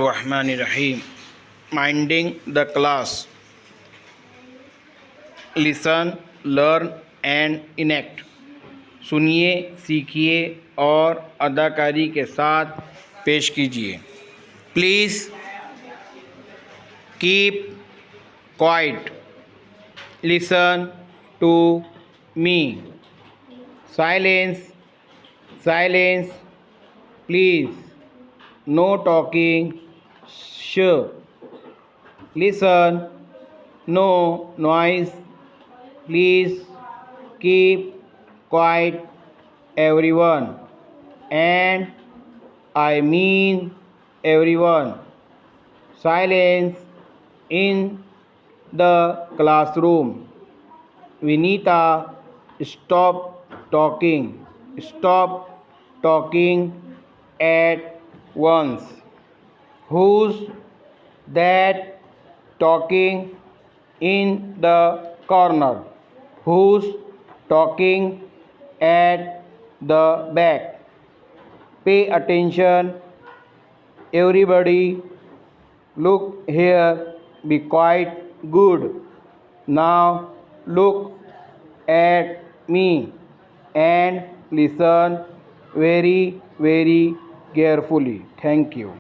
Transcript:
Bismillahirrahmanirrahim. Minding the class. Listen, learn and enact. सुनिए, सीखिए और अदाकारी के साथ पेश कीजिए. Please keep quiet. Listen to me. Silence, silence, please. No talking. Shh. Listen. No noise. Please keep quiet, everyone. And I mean everyone. Silence in the classroom. Vinita, stop talking. Stop talking at once. Who's that talking in the corner? Who's talking at the back? Pay attention, everybody. Look here, be quiet, good. Now look at me and listen very, very carefully. Thank you.